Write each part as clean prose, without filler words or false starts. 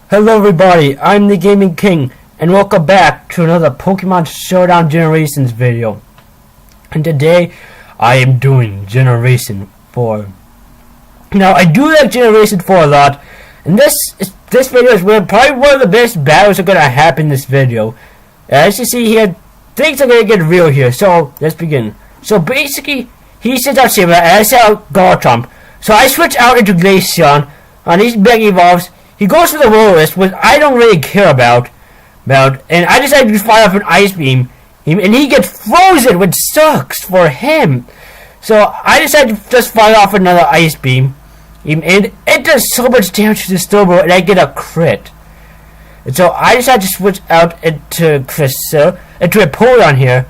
Hello everybody, I'm the Gaming King, and welcome back to another Pokemon Showdown Generations video. And today, I am doing Generation 4. Now, I do like Generation 4 a lot, and this video is probably one of the best battles that are going to happen in this video. As you see here, things are going to get real here, so let's begin. So basically, he sends out Saber, and I send out Garchomp. So I switch out into Glaceon, and these Mega Evolves. He goes for the Will-O-Wisp, which I don't really care about, and I decide to fire off an Ice Beam, and he gets frozen, which sucks for him. So I decide to just fire off another Ice Beam, and it does so much damage to the Stillbro, and I get a crit. And so I decide to switch out into Empoleon here,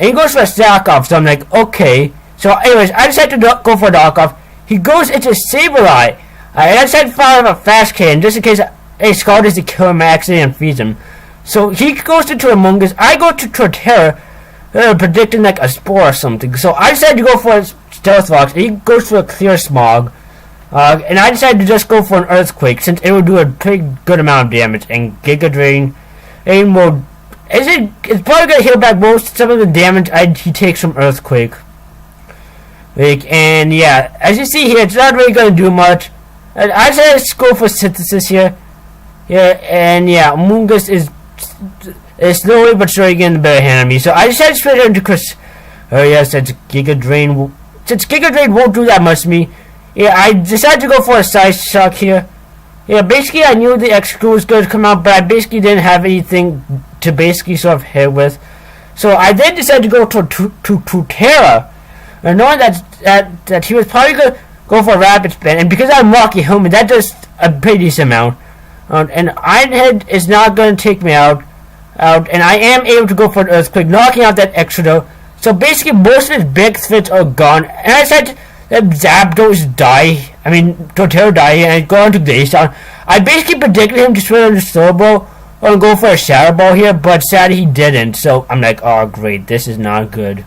and he goes for a Knockoff, so I'm like, okay. So anyways, I decide to go for a Knockoff. He goes into Sableye. I decided to fire off a Fast Cannon just in case a Scald is to kill him accidentally and freeze him. So he goes into Amoonguss. I go to Torterra, predicting like a Spore or something. So I decided to go for a Stealth Rocks, and he goes for a Clear Smog. And I decided to just go for an Earthquake since it would do a pretty good amount of damage. And Giga Drain, it's probably gonna heal back most some of the damage he takes from Earthquake. And yeah, as you see here, it's not really gonna do much. I decided to go for Synthesis here. Amoonguss is slowly but surely getting the better hand on me. So I decided to switch into Chris. Since Giga Drain won't do that much to me. I decided to go for a Side Shock here. Basically I knew the X-Screw was going to come out, but I basically didn't have anything to basically sort of hit with. So I then decided to go to Torterra, knowing that he was probably going to go for a Rapid Spin, and because I'm Rocky Helmet, that does a pretty decent amount. And Iron Head is not going to take me out, and I am able to go for an Earthquake, knocking out that extra. So basically, most of his big threats are gone, and I said that Zapdos Torterra die, and I go on to Glaceon. I basically predicted him to switch on the Slowbro or go for a Shadow Ball here, but sadly he didn't. So I'm like, oh great, this is not good.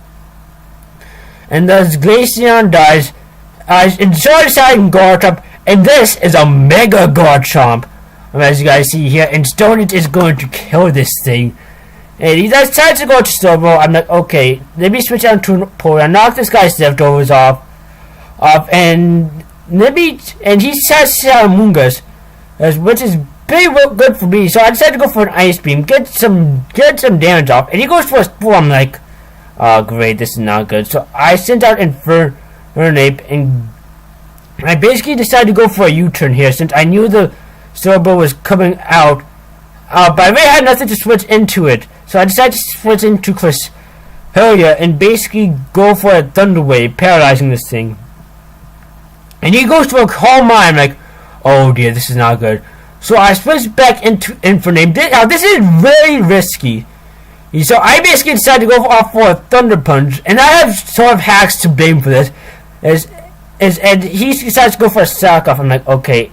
And thus Glaceon dies. And so I decided Garchomp, and this is a Mega Garchomp, as you guys see here, and Stonehenge is going to kill this thing. And he decides to go to Slowbro. I'm like, okay, let me switch out to Empoleon, knock this guy's leftovers off, and he says Amoonguss, which is pretty good for me. So I decided to go for an Ice Beam, get some damage off, and he goes for a Spore. I'm like, oh great, this is not good. So I sent out Infernape, and I basically decided to go for a U-turn here since I knew the Slowbro was coming out, but I really had nothing to switch into it. So I decided to switch into Cresselia and basically go for a Thunder Wave, paralyzing this thing. And he goes for a Calm Mind. I'm like, oh dear, this is not good. So I switched back into Infernape. Now this is very risky. So I basically decided to go for a Thunder Punch, and I have sort of hacks to blame for this. And he decides to go for a Knockoff. I'm like, okay,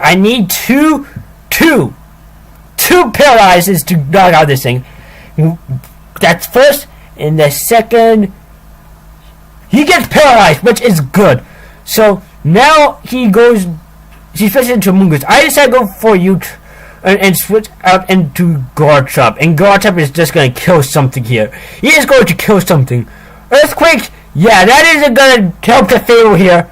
I need two paralyzes to knock out this thing. That's first, and the second, he gets paralyzed, which is good. So now he switches into Amoonguss. I decided to go for and switch out into Garchomp, and Garchomp is just going to kill something here. He is going to kill something. Earthquake, yeah, that isn't going to help the favor here.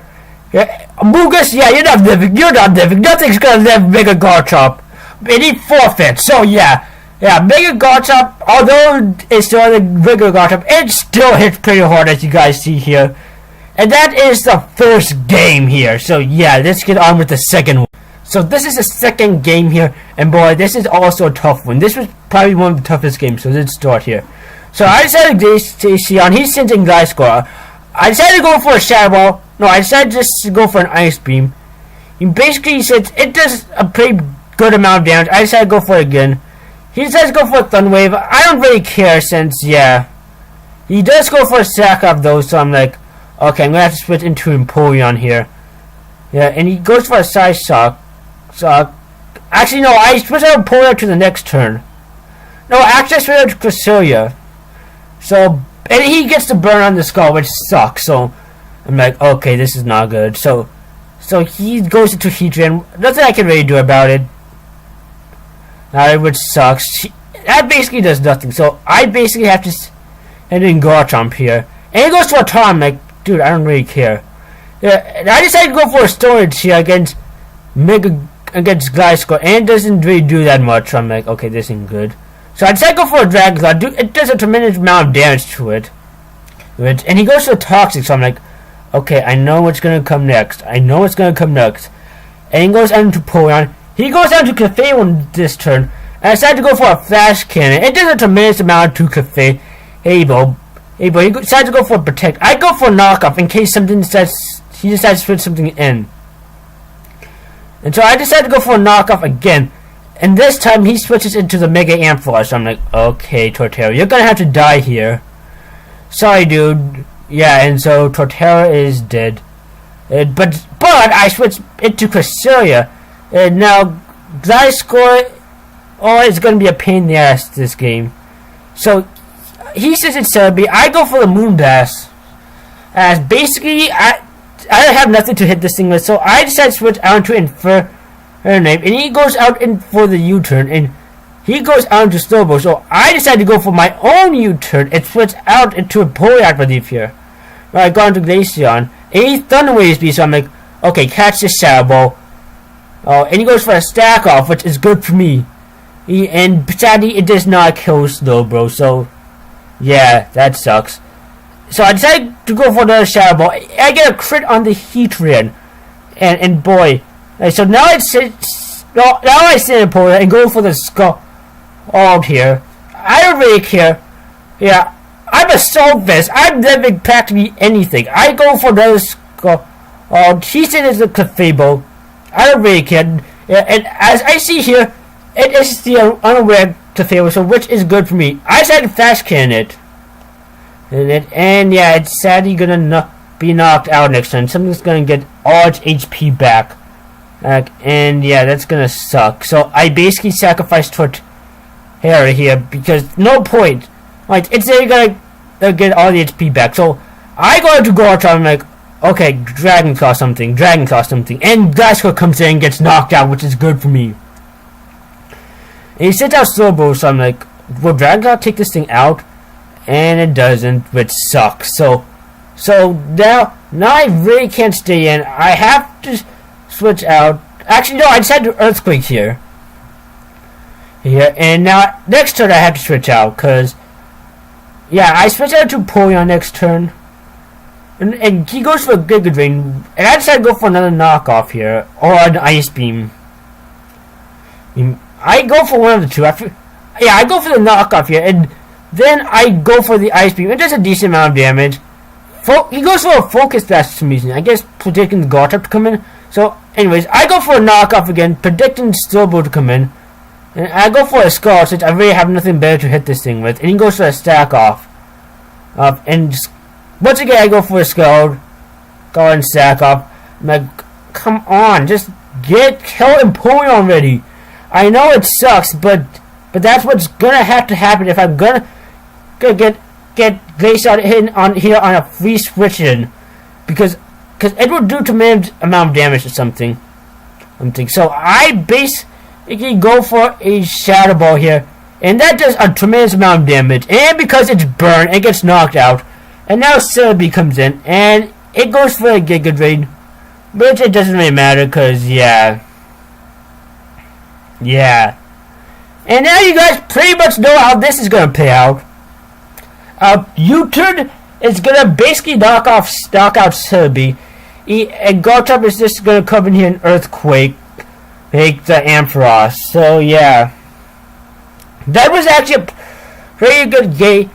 Amoonguss, yeah, you're not living. Nothing's going to live Mega Garchomp. And he forfeits. So yeah, Mega Garchomp, although it's still the Mega Garchomp, it still hits pretty hard, as you guys see here. And that is the first game here. So yeah, let's get on with the second one. So this is the second game here, and boy, this is also a tough one. This was probably one of the toughest games, so let's start here. So I decided to Glaceon, he's sending Gliscor. I decided to go for a Shadow Ball. No, I decided just to go for an Ice Beam. He said it does a pretty good amount of damage. I decided to go for it again. He decides to go for a Thunder Wave. I don't really care since, yeah. He does go for a Knockoff though, so I'm like, okay, I'm going to have to switch into Empoleon here. Yeah, and he goes for a Side Shock. Actually, no, I switch out Empoleon to the next turn. No, actually, I switch out to Cresselia. So, and he gets the burn on the skull, which sucks. So, I'm like, okay, this is not good. So he goes into Heatran. Nothing I can really do about it. which sucks. That basically does nothing. So I basically have to and then Garchomp here. And he goes to a Tom. I'm like, dude, I don't really care. Yeah, I decided to go for a storage here against Gliscor, and it doesn't really do that much. So I'm like, okay, this isn't good. So I decided to go for a Dragon Claw. Dude, it does a tremendous amount of damage to it. And he goes to a Toxic, so I'm like, okay, I know what's gonna come next. And he goes down to Porygon. He goes down to Clefairy this turn. And I decided to go for a Flash Cannon. It does a tremendous amount to Clefairy. He decides to go for a Protect. I go for a Knockoff in case he decides to put something in. And so I decided to go for a Knockoff again. And this time he switches into the Mega Ampharos. So I'm like, okay, Torterra, you're gonna have to die here. Sorry, dude. Yeah, and so Torterra is dead. But I switched into Cresselia. And now Gliscor, it's gonna be a pain in the ass this game. So he says it's Celebi. I go for the Moonblast. As basically I have nothing to hit this thing with, so I decide to switch out to Infernape, and he goes out in for the U-turn, and he goes out to Slowbro, so I decide to go for my own U-turn and switch out into a Porygon relief here. I go into Glaceon, and he Thunder Waves me, so I'm like, okay, catch this Shadow Ball. And he goes for a Stack Off, which is good for me. And sadly, it does not kill Slowbro, so yeah, that sucks. So I decided to go for another Shadow Ball. I get a crit on the Heatran, and boy, so now I sit in Porygon and go for the Skull here. I don't really care. Yeah, I'm a Saltfest. I'm never practically anything. I go for another Skull. He said it's a Clefable. I don't really care. Yeah, and as I see here, it is the unaware Clefable, so which is good for me. I decided to Flash Cannon it. And yeah, it's sadly gonna be knocked out next time. Something's gonna get all its HP back. And yeah, that's gonna suck. So I basically sacrificed Torterra here because no point. Like, it's gonna get all the HP back. So I go to Garchomp. I'm like, okay, Dragon Claw something. And Gliscor comes in and gets knocked out, which is good for me. And he sits out Slowbro, so I'm like, will Dragon Claw take this thing out? And it doesn't, which sucks. So now I really can't stay in. I have to switch out. Actually, no, I decided to Earthquake here. And now next turn I have to switch out, cause yeah, I switch out to Porygon next turn. And he goes for a Giga Drain, and I decided to go for another knockoff here, or an Ice Beam. I go for one of the two. I go for the knockoff here, and then I go for the Ice Beam. It does a decent amount of damage. He goes for a Focus Blast for some reason. I guess predicting the Garchomp to come in. So, anyways, I go for a knockoff again, predicting Slowbro to come in. And I go for a Skull, since I really have nothing better to hit this thing with. And he goes for a Stack Off. And once again, I go for a Skull. Go and Stack Off. I'm like, come on, just kill and Porygon already. I know it sucks, but that's what's gonna have to happen if I'm gonna get Glaceon in here on a free switch in, because it will do tremendous amount of damage or something. So I basically go for a Shadow Ball here, and that does a tremendous amount of damage. And because it's burned, it gets knocked out. And now Celebi comes in, and it goes for a Giga Drain, which it doesn't really matter, cause yeah. And now you guys pretty much know how this is gonna play out. U-turn is gonna basically knock out Celebi, and Garchomp is just gonna come in here and Earthquake, make the Ampharos. So yeah, that was actually a pretty good game.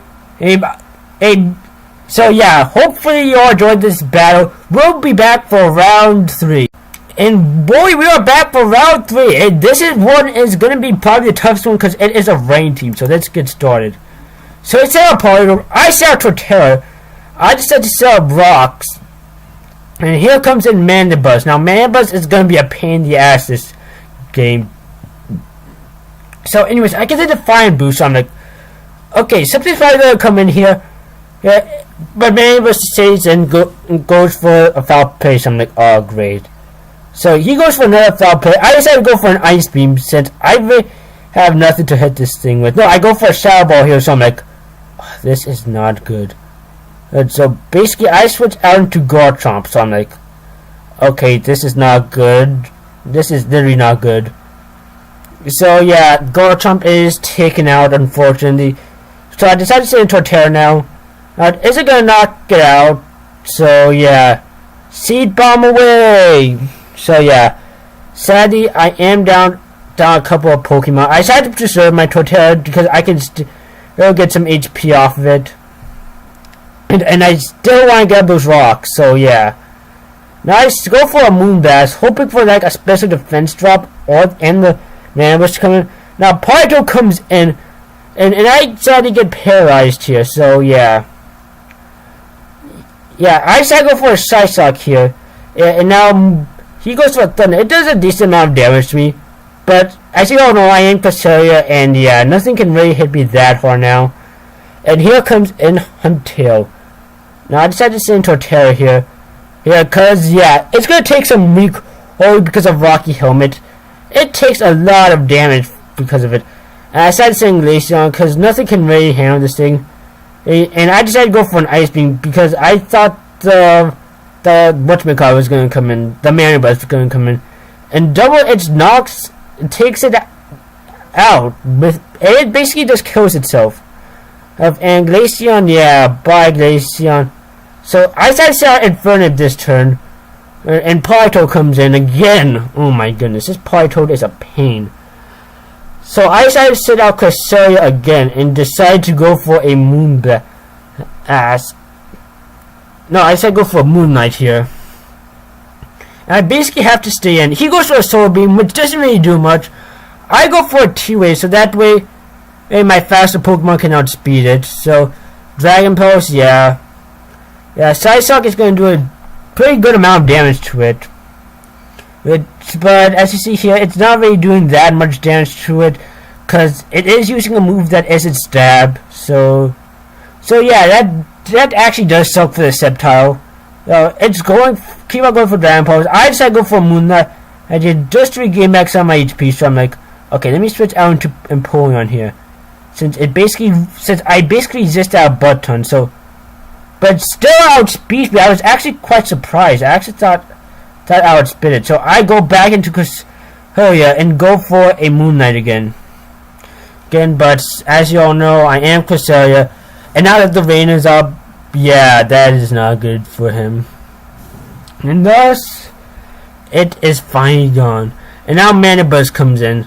So yeah, hopefully you all enjoyed this battle. We'll be back for round 3. And boy, we are back for round 3. And this one is going to be probably the toughest one because it is a rain team. So let's get started. So I set up Polygon. I set up Torterra. I decided to set up Rocks. And here comes in Mandibuzz. Now Mandibuzz is going to be a pain in the ass this game. So anyways, I get the Defiant Boost. So I'm like, okay, something's probably going to come in here. Yeah, but Mandibuzz stays and goes for a Foul Play. So I'm like, oh great. So he goes for another Foul Play. I decided to go for an Ice Beam since I really have nothing to hit this thing with. No, I go for a Shadow Ball here, so I'm like, oh, this is not good. And so basically, I switch out into Garchomp, so I'm like, okay, this is not good. This is literally not good. So yeah, Garchomp is taken out, unfortunately. So I decided to stay in Torterra now. Is it gonna knock it out? So yeah, Seed Bomb away. So yeah, sadly I am down a couple of Pokemon. I decided to preserve my Torterra because I can still get some HP off of it, and I still want to get those rocks. So yeah, now I go for a Moonblast, hoping for like a special defense drop and the Mana to come in. Now Ponytail comes in, and I sadly get paralyzed here. So yeah. Yeah, I decided to go for a Psyshock here. Yeah, and now he goes for a Thunder. It does a decent amount of damage to me. But as you all know, I am Cresselia, and yeah, nothing can really hit me that hard now. And here comes in Huntail. Now I decided to stay in Torterra here. Yeah, cause yeah, it's gonna take some recoil because of Rocky Helmet. It takes a lot of damage because of it. And I decided to stay in Glaceon because nothing can really handle this thing. And I decided to go for an Ice Beam because I thought the whatchamacallit was going to come in, the Mana Buzz was going to come in, and double its knocks, it takes it out. It basically just kills itself. And Glaceon, yeah, bye Glaceon. So I decided to set out Infernape this turn, and Ponytail comes in again. Oh my goodness, this Ponytail is a pain. So I decided to sit out Cresselia again and decide to go for a Moonblast. No, I decided to go for a Moonlight here. And I basically have to stay in. He goes for a Solar Beam, which doesn't really do much. I go for a T-Wave, so that way my faster Pokemon can outspeed it. So, Dragon Pulse, yeah. Yeah, Psyshock is going to do a pretty good amount of damage to it. But as you see here, it's not really doing that much damage to it, because it is using a move that is its stab. So yeah, that actually does suck for the Sceptile. It's keep on going for Dragon Pulse. I decided to go for Moonlight. I did just to regain back some of my HP, so I'm like, okay, let me switch out into Empoleon here, since I basically resist out a butt ton. So, but still outspeeds me. I was actually quite surprised. I actually thought I would spit it. So I go back into Cresselia and go for a Moonlight again. But as you all know, I am Cresselia, and now that the rain is up, yeah, that is not good for him. And thus, it is finally gone. And now Mana Buzz comes in,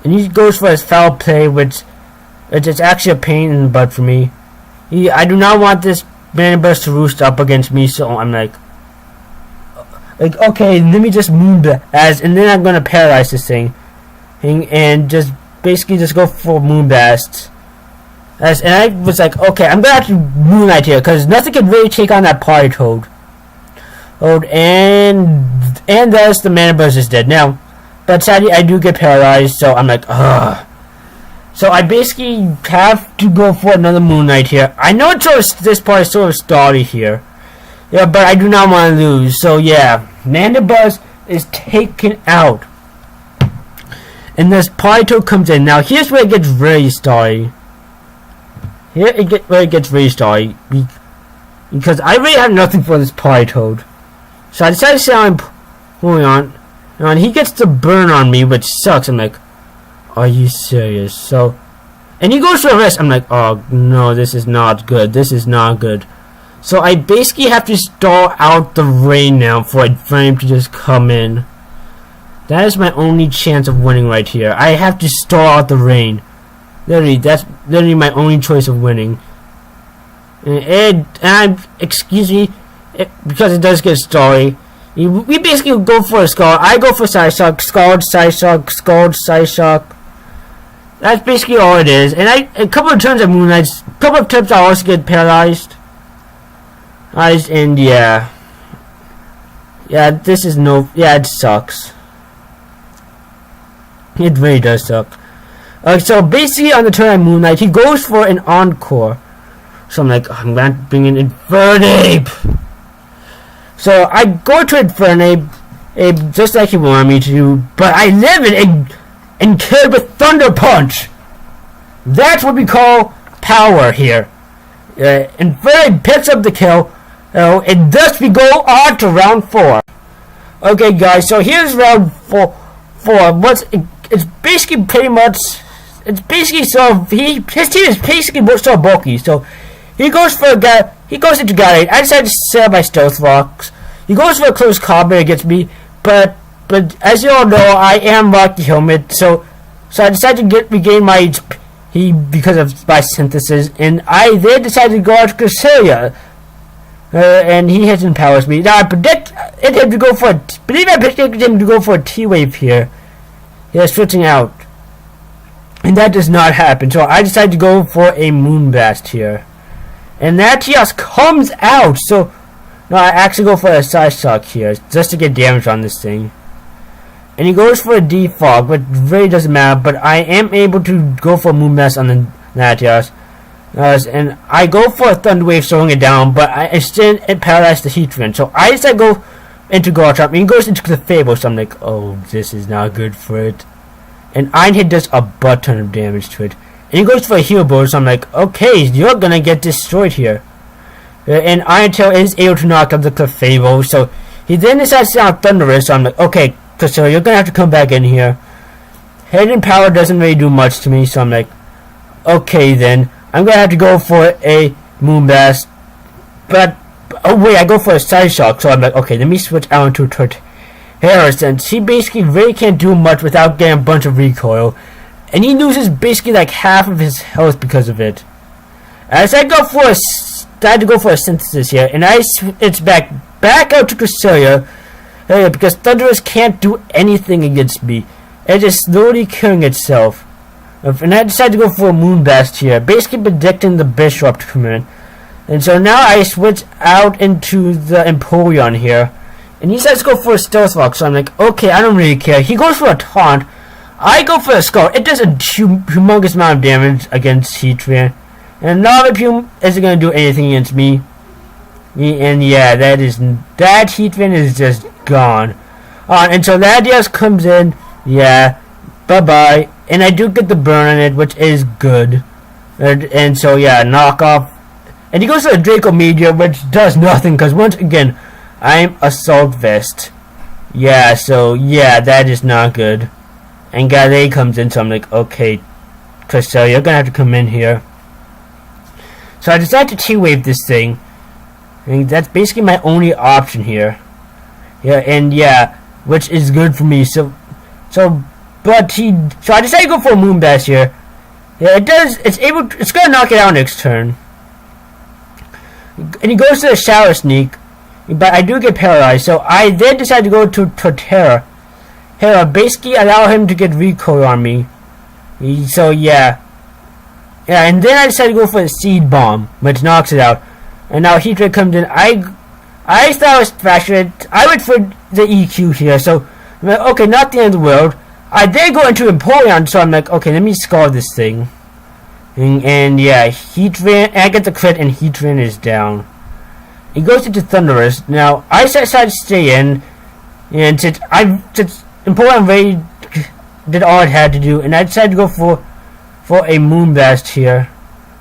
and he goes for his Foul Play, which is actually a pain in the butt for me. I do not want this Mana Buzz to roost up against me, so I'm like, okay, let me just Moonblast, and then I'm gonna paralyze this thing, and just basically just go for Moonblast. And I was like, okay, I'm gonna have to Moonlight here, because nothing can really take on that Ponytail. And thus the Mana Buzz is dead now. But sadly, I do get paralyzed, so I'm like, ugh. So I basically have to go for another Moonlight here. I know this part is sort of stally here. Yeah, but I do not want to lose. So yeah, Mana Buzz is taken out. And this Ponytail comes in. Now here's where it gets really stally. Where it gets really stally. Because I really have nothing for this Ponytail. So I decided to say I'm pulling on. And he gets the burn on me, which sucks. I'm like, are you serious? So, and he goes for a rest. I'm like, oh no, this is not good. This is not good. So I basically have to stall out the rain now for a frame to just come in. That is my only chance of winning right here. I have to stall out the rain. Literally, that's literally my only choice of winning. Excuse me, because it does get stally. We basically go for a Scald. I go for Psyshock, Scald, Psyshock, Scald, Psyshock. That's basically all it is. And a couple of turns of Moonlights, a couple of times I also get paralyzed. And yeah, this is it sucks. It really does suck. So basically on the turn of Moonlight, he goes for an Encore. So I'm like, I'm gonna bring in Infernape. So I go to Infernape, just like he wanted me to, but I live in and killed with Thunder Punch. That's what we call power here. Infernape picks up the kill, and thus we go on to round 4. Okay, guys, so here's round 4. It's basically pretty much. It's basically his team is basically so bulky. So he goes for a guy. He goes into Galate. I decided to set up my Stealth Rocks. He goes for a close combat against me, but as you all know, I am Rocky Helmet. So I decided to regain my HP because of my synthesis, and I then decided to go out to Cresselia. And he hits and powers me. Now I predicted him to go for a T-Wave here. Yeah, switching out. And that does not happen. So I decided to go for a Moonblast here. And that just comes out. So no, I actually go for a Psyshock here, just to get damage on this thing. And he goes for a Defog, but really doesn't matter. But I am able to go for a Moonblast on the Latias. And I go for a Thunder Wave, slowing it down, but I still paralyzed the Heatran. So I decided to go into Garchomp, and he goes into the Fable. So I'm like, oh, this is not good for it. And Iron Hit does a butt ton of damage to it. And he goes for a Heal Blow, so I'm like, okay, you're gonna get destroyed here. And Iron Tail is able to knock up the Clefable, so he then decides to sound Thunderous, so I'm like, okay, so you're gonna have to come back in here. Hidden Power doesn't really do much to me, so I'm like, okay then, I'm gonna have to go for a Moonblast. But, oh wait, I go for a Psyshock, so I'm like, okay, let me switch out into Torterra, since he basically really can't do much without getting a bunch of recoil. And he loses basically like half of his health because of it. As I had to go for a Synthesis here, and it's back out to Cresselia, because Thunderous can't do anything against me. It is slowly killing itself. And I decided to go for a Moonblast here, basically predicting the Bisharp to come in. And so now I switch out into the Empoleon here, and he decides to go for a Stealth Rock, so I'm like, okay, I don't really care. He goes for a Taunt. I go for a Skull. It does a humongous amount of damage against Heatran. And Novipume isn't going to do anything against me. And yeah, that Heatran is just gone. And so Latias comes in. Yeah, bye-bye. And I do get the burn on it, which is good. And so yeah, knock off. And he goes for a Draco Meteor, which does nothing, because once again, I'm Assault Vest. Yeah, so yeah, that is not good. And Galate comes in, so I'm like, okay, Cresselia, you're gonna have to come in here. So I decided to T-Wave this thing. And that's basically my only option here. Yeah, and yeah, which is good for me. So I decided to go for a Moonblast here. Yeah, it's gonna knock it out next turn. And he goes to the Shower Sneak, but I do get paralyzed, so I then decide to go to Torterra. Basically allow him to get recoil on me. So yeah. Yeah, and then I decided to go for the Seed Bomb, which knocks it out. And now Heatran comes in. I thought I was faster. I went for the EQ here, so I'm like, okay, not the end of the world. I then go into Empoleon, so I'm like, okay, let me scar this thing. And yeah, Heatran, I get the crit, and Heatran is down. He goes into Thunderous. Now, I decided to stay in, and since Empoleon really did all it had to do, and I decided to go for a Moonblast here.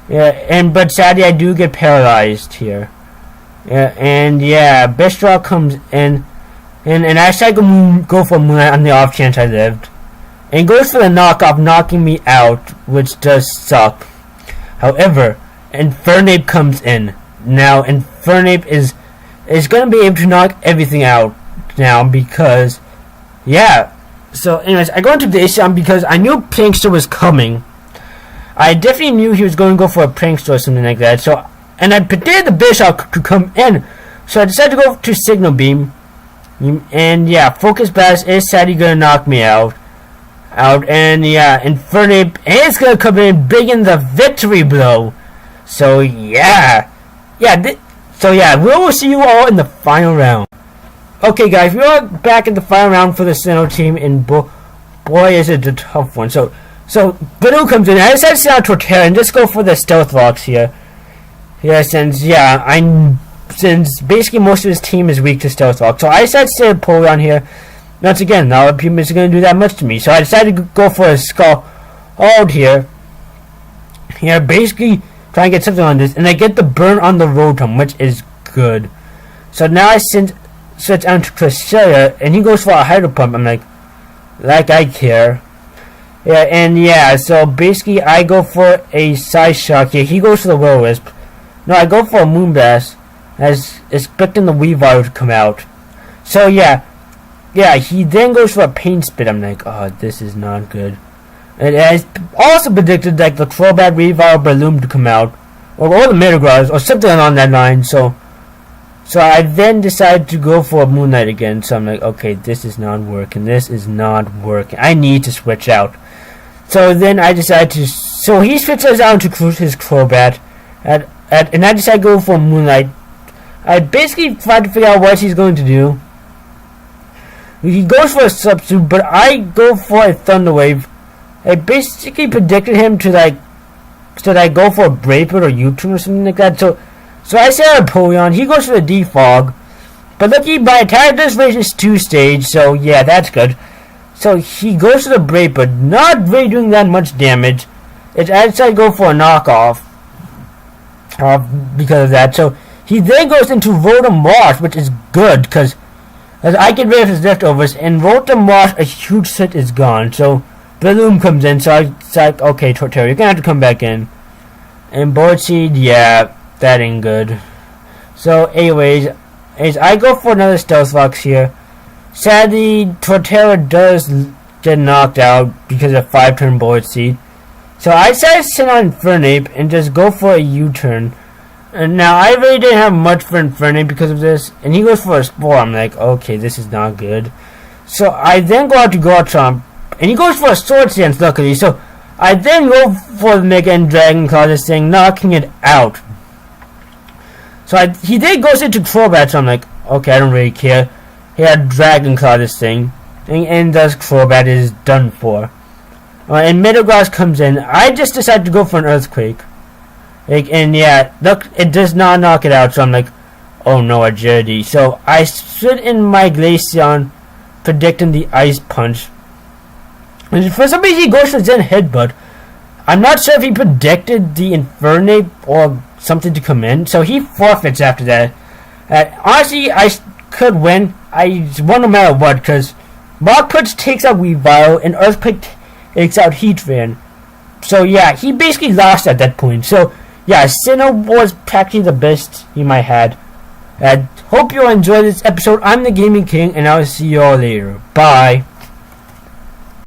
Yeah, but sadly I do get paralyzed here. Yeah, and yeah, Bisharp comes in, and I decided to go for Moonlight on the off chance I lived. And he goes for the knockoff, knocking me out, which does suck. However, Infernape comes in. Now, Infernape is going to be able to knock everything out now, because, yeah. So, anyways, I go into the Glaceon because I knew Prankster was coming. I definitely knew he was going to go for a Prankster or something like that. So, and I predicted the Bisharp to come in. So I decided to go to Signal Beam. And yeah, Focus Blast is sadly going to knock me out. And yeah, Infernape is going to come in big in the Victory Blow. So yeah. So yeah, we will see you all in the final round. Okay guys, we are back in the final round for the Sinnoh team, and boy is it a tough one. So Blue comes in. I decided to sit on Torterra and just go for the Stealth Rocks here. Yeah, since basically most of his team is weak to Stealth Rock. So I decided to sit Empoleon here. once again, not a Puma is going to do that much to me. So I decided to go for a Scald here. Here, basically trying to get something on this, and I get the burn on the Rotom, which is good. So now I switch on to Cresselia, and he goes for a Hydro Pump. I'm like I care. Yeah, and yeah, so basically I go for a Side Shock here. He goes for the Will-O-Wisp. No, I go for a Moonblast, as expecting the Weavile to come out. So yeah, he then goes for a Pain Spit. I'm like, oh, this is not good. And I also predicted like the Crobat, Weavile, Breloom to come out, or the Metagross, or something along that line. So I then decided to go for a Moonlight again. So I'm like, okay, this is not working. I need to switch out. So then I decided to. So he switches out to his Crobat, and I decided to go for Moonlight. I basically tried to figure out what he's going to do. He goes for a Substitute, but I go for a Thunder Wave. I basically predicted him to go for a Brave Bird or U-turn or something like that. So I said a Porygon. He goes for the Defog, but lucky my attack does raise his 2 stage. So yeah, that's good. So he goes to the Brave Bird, not really doing that much damage. I decided to go for a knockoff because of that. So he then goes into Rotom-Wash, which is good because as I get rid of his leftovers, and Rotom-Wash, a huge set is gone. So Breloom comes in, so it's like, okay, Torterra, you're gonna have to come back in. And Bullet Seed, yeah, that ain't good. So, anyways, I go for another Stealth Fox here. Sadly, Torterra does get knocked out because of 5-turn Bullet Seed. So I decided to sit on Infernape and just go for a U-turn. And now, I really didn't have much for Infernape because of this. And he goes for a Spore. I'm like, okay, this is not good. So I then go out to Garchomp. And he goes for a Sword Stance, luckily. So I then go for the Mega and Dragon Claw, this thing, knocking it out. So he then goes into Crobat, so I'm like, okay, I don't really care. He had Dragon Claw, this thing. And thus Crobat is done for. And Metagross comes in. I just decided to go for an Earthquake. And yeah, look, it does not knock it out, so I'm like, oh no, Agility. So I sit in my Glaceon, predicting the Ice Punch. And for some reason he goes for Zen Headbutt. I'm not sure if he predicted the Infernape or something to come in, so he forfeits after that. Honestly, I could win. I won no matter what, because Mach Punch takes out Weavile, and Earthquake takes out Heatran. So yeah, he basically lost at that point. So yeah, Sinnoh was practically the best he might had. Hope you enjoyed this episode. I'm the Gaming King, and I'll see you all later. Bye.